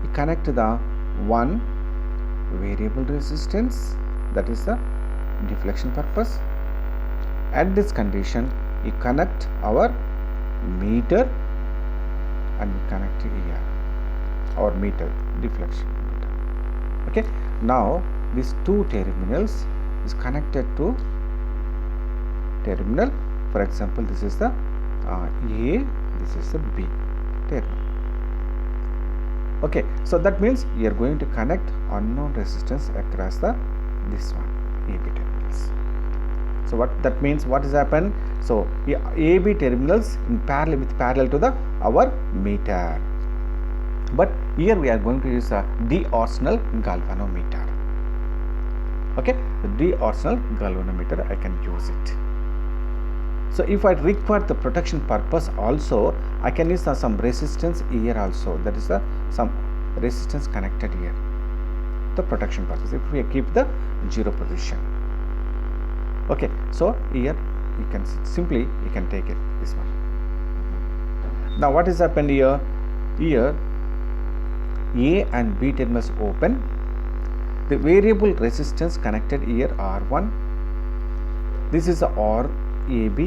we connect the one variable resistance, that is the deflection purpose. At this condition we connect our meter and we connect here our meter deflection meter. Okay, now these two terminals is connected to terminal. For example, this is the A, this is the B terminal. Okay, so that means we are going to connect unknown resistance across this one AB terminals. So what that means, what has happened? So AB terminals in parallel to our meter. But here we are going to use a D-Arsenal galvanometer. Okay, the D-Arsenal galvanometer I can use it. So if I require the protection purpose also, I can use some resistance here also. That is some resistance connected here. The protection purpose. If we keep the 0 position. Okay, so here you can simply you can take it this one. Now what has happened here? Here A and B terminals open. The variable resistance connected here R1. This is the RAB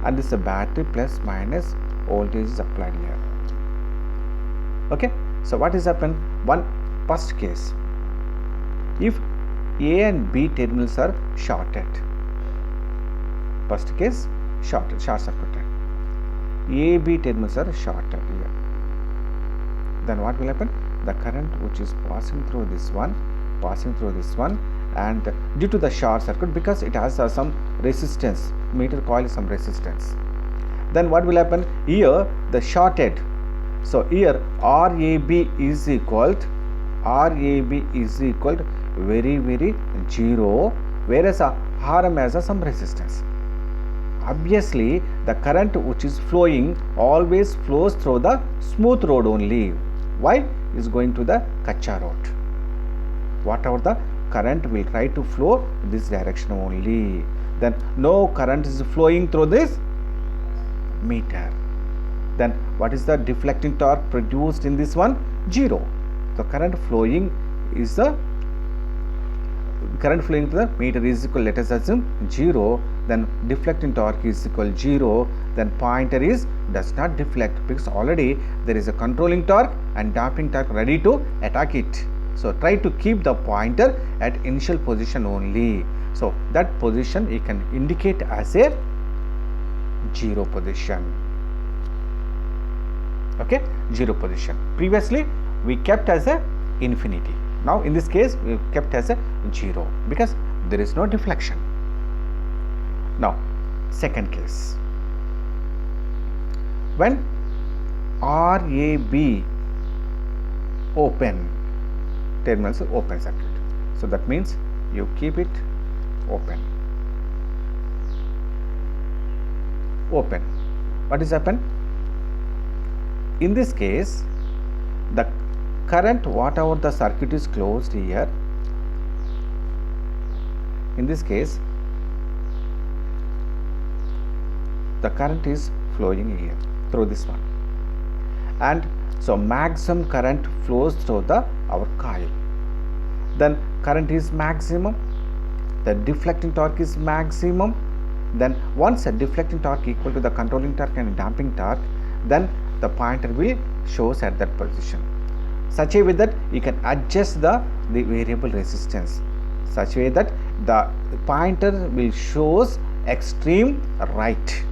and this is a battery plus minus voltage is applied here. Okay, so what has happened? One first case, if A and B terminals are shorted. First case, short circuited. A, B terminals are shorted here. Then what will happen? The current which is passing through this one, and due to the short circuit, because it has some resistance, meter coil is some resistance. Then what will happen? Here the shorted. So here RAB is equal to very 0, whereas RM has some resistance. Obviously the current which is flowing always flows through the smooth road only. Why? Is going to the kacha road. Whatever the current will try to flow this direction only. Then no current is flowing through this meter. Then what is the deflecting torque produced in this one? 0. So current flowing to the meter is equal, let us assume 0. Then deflecting torque is equal 0. Then pointer does not deflect, because already there is a controlling torque and damping torque ready to attack it. So try to keep the pointer at initial position only. So that position you can indicate as a 0 position. Okay, 0 position. Previously we kept as a infinity. Now in this case we kept as a 0 because there is no deflection. Now second case, when RAB open, terminals open circuit. So that means you keep it open. What is happen? In this case, the current, whatever the circuit is closed here, in this case the current is flowing here through this one, and so maximum current flows through our coil. Then current is maximum, the deflecting torque is maximum. Then once a deflecting torque equal to the controlling torque and damping torque, then the pointer will shows at that position. Such a way that you can adjust the variable resistance, such a way that the pointer will shows extreme right.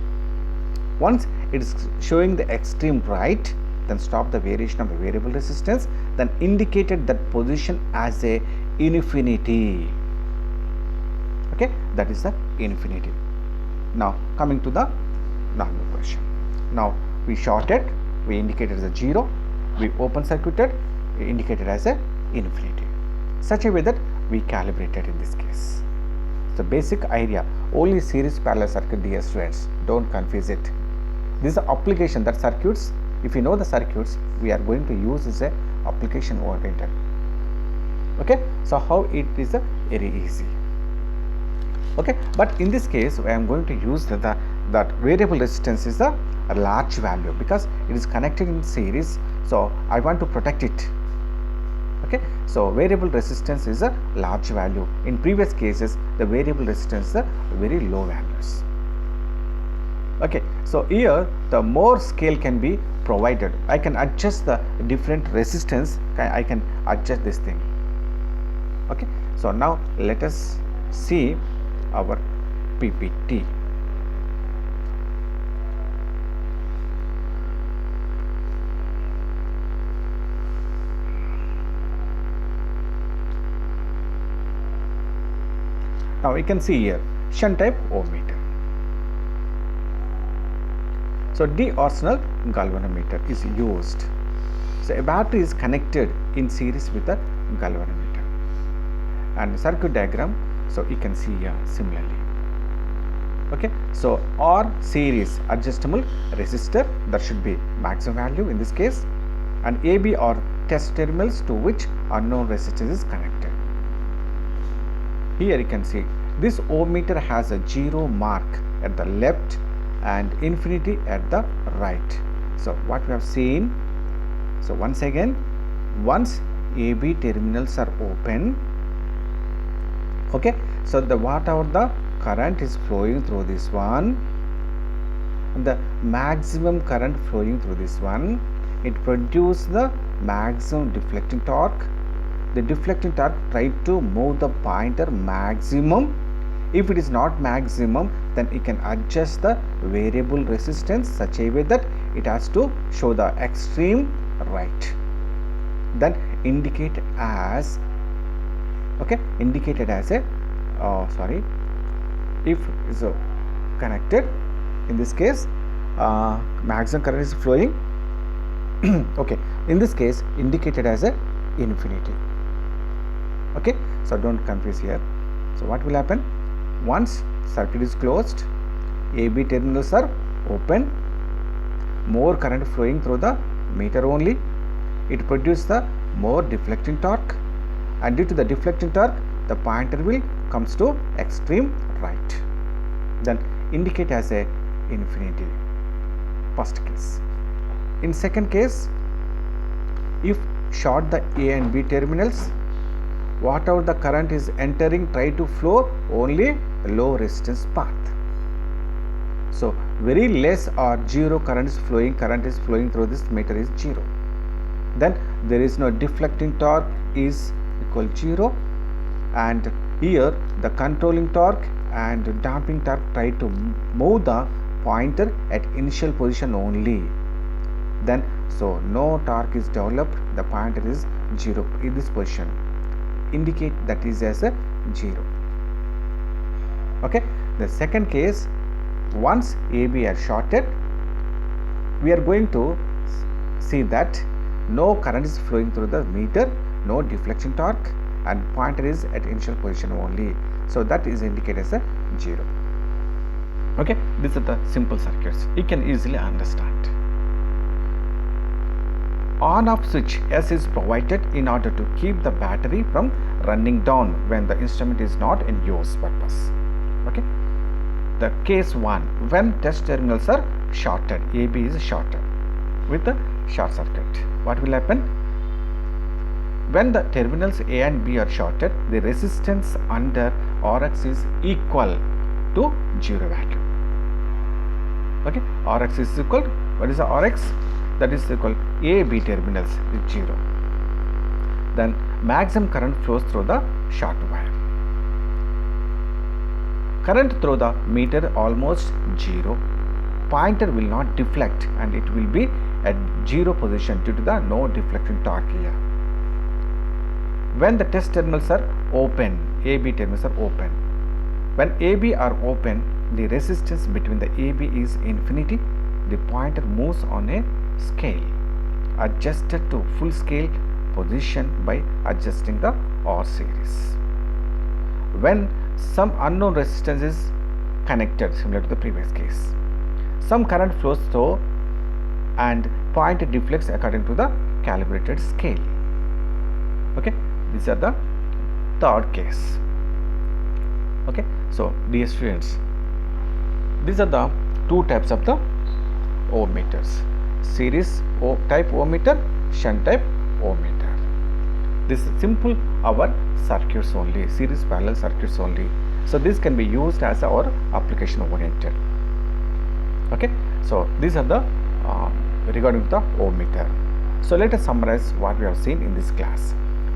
Once it is showing the extreme right, then stop the variation of the variable resistance, then indicated that position as a infinity. Okay, that is the infinity. Now coming to the normal question. Now we shorted, we indicated as a 0, we open circuited, we indicated as a infinity. Such a way that we calibrated in this case. The basic idea, only series parallel circuit, dear students, don't confuse it. This is the application that circuits, if you know the circuits, we are going to use is a application oriented. Okay, so how it is very easy. Okay, but in this case I am going to use that variable resistance is a large value because it is connected in series, so I want to protect it. Okay, so variable resistance is a large value. In previous cases the variable resistance is a very low values. Okay, so here the more scale can be provided. I can adjust the different resistance, I can adjust this thing. Okay, so now let us see our PPT. Now we can see here shunt type Ohm-meter. So D-Arsenal galvanometer is used. So a battery is connected in series with a galvanometer, and circuit diagram, so you can see here similarly. Okay, so R series adjustable resistor, that should be maximum value in this case, and AB are test terminals to which unknown resistance is connected. Here you can see this Ohm-meter has a 0 mark at the left and infinity at the right. So what we have seen, so once again, once AB terminals are open, okay, so the whatever the current is flowing through this one, and the maximum current flowing through this one, it produces the maximum deflecting torque, the deflecting torque try to move the pointer maximum. If it is not maximum, then it can adjust the variable resistance such a way that it has to show the extreme right. Then indicated as a if is connected, in this case maximum current is flowing okay, in this case indicated as a infinity. Okay, so don't confuse here. So what will happen? Once circuit is closed, AB terminals are open, more current flowing through the meter only, it produces the more deflecting torque, and due to the deflecting torque the pointer will comes to extreme right. Then indicate as a infinity, first case. In second case, if short the A and B terminals, whatever the current is entering try to flow only low resistance path. So very less or zero current is flowing through this meter is 0. Then there is no deflecting torque is equal 0, and here the controlling torque and damping torque try to move the pointer at initial position only. Then so no torque is developed, the pointer is 0 in this position, indicate that is as a 0. Okay, the second case, once AB are shorted, we are going to see that no current is flowing through the meter, no deflection torque, and pointer is at initial position only, so that is indicated as a 0. Okay, these are the simple circuits you can easily understand. On-off switch S is provided in order to keep the battery from running down when the instrument is not in use purpose. Okay, the case 1, when test terminals are shorted, AB is shorted with the short circuit, what will happen? When the terminals A and B are shorted, the resistance under Rx is equal to 0 value. Okay, Rx is equal, what is the Rx? That is equal AB terminals is 0. Then maximum current flows through the short wire. Current through the meter almost 0. Pointer will not deflect and it will be at 0 position due to the no deflecting torque here. When the test terminals are open, AB terminals are open. When AB are open, the resistance between the AB is infinity. The pointer moves on a scale adjusted to full scale position by adjusting the R series. When some unknown resistance is connected, similar to the previous case, some current flows through and pointer deflects according to the calibrated scale. Okay, these are the third case. Okay, so dear students, these are the two types of the ohmmeters: series type ohmmeter, shunt type ohmmeter. This is simple our circuits only, series parallel circuits only. So this can be used as our application oriented. Okay, so these are the regarding the ohmmeter. So let us summarize what we have seen in this class.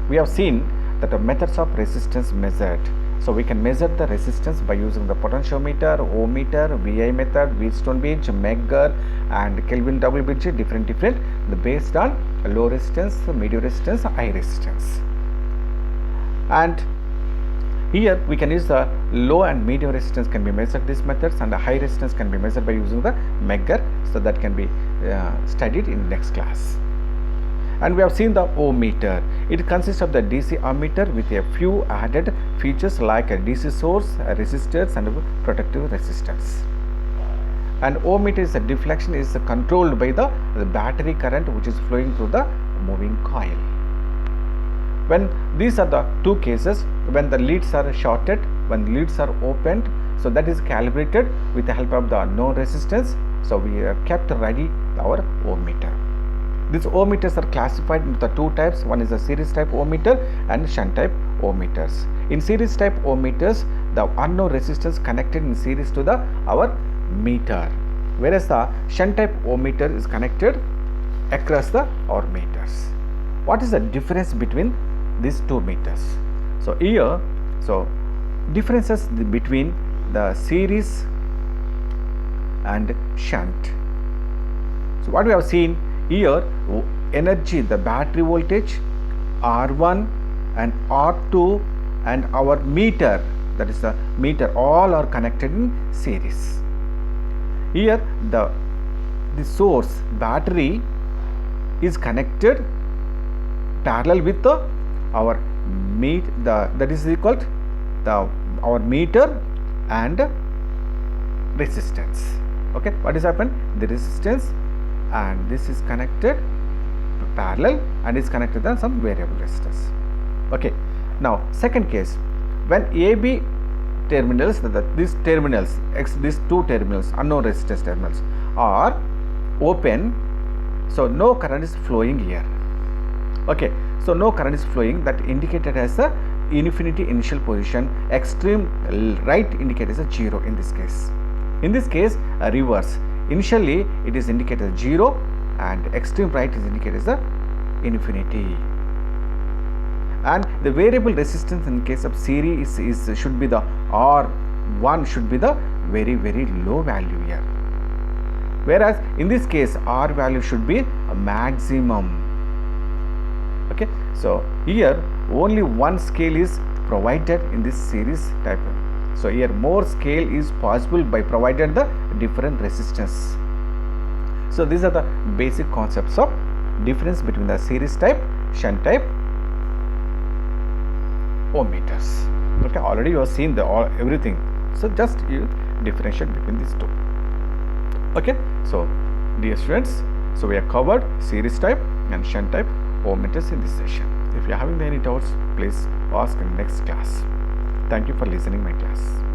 We have seen that the methods of resistance measured. So we can measure the resistance by using the potentiometer, ohmmeter, VI method, Wheatstone bridge, Megger, and Kelvin double bridge, different based on low resistance, medium resistance, high resistance. And here we can use the low and medium resistance can be measured these methods, and the high resistance can be measured by using the Megger. So that can be studied in next class. And we have seen the Ohm-meter. It consists of the DC ammeter with a few added features like a DC source, resistors, and protective resistance. And Ohm-meter is a deflection is controlled by the battery current which is flowing through the moving coil. When these are the two cases, when the leads are shorted, when leads are opened, so that is calibrated with the help of the known resistance. So we have kept ready our Ohm-meter. These ohmmeters are classified into the two types. One is a series type ohmmeter and shunt type ohmmeters. In series type ohmmeters, the unknown resistance connected in series to the our meter, whereas the shunt type ohmmeter is connected across the our meters. What is the difference between these two meters. So here, so differences between the series and shunt. So what we have seen here, energy, the battery voltage R1 and R2 and our meter, that is the meter, all are connected in series. Here the source battery is connected parallel with our that is called our meter and resistance. Okay, what is happened? The resistance and this is connected parallel and is connected to some variable resistance. Okay, now second case, when AB terminals, these terminals, these two terminals, unknown resistance terminals are open, so no current is flowing here. Okay, so no current is flowing, that indicated as a infinity initial position, extreme right indicated as a 0 in this case. In this case, a reverse, initially it is indicated as 0 and extreme right is indicated as a infinity. And the variable resistance in case of series should be the R1, should be the very low value here, whereas in this case R value should be a maximum. Okay, so here only one scale is provided in this series type. So here more scale is possible by provided the different resistance. So these are the basic concepts of difference between the series type, shunt type, ohmmeters. Okay, already you have seen everything. So just you differentiate between these two. Okay, so dear students, so we have covered series type and shunt type ohmmeters in this session. If you are having any doubts, please ask in next class. Thank you for listening my class.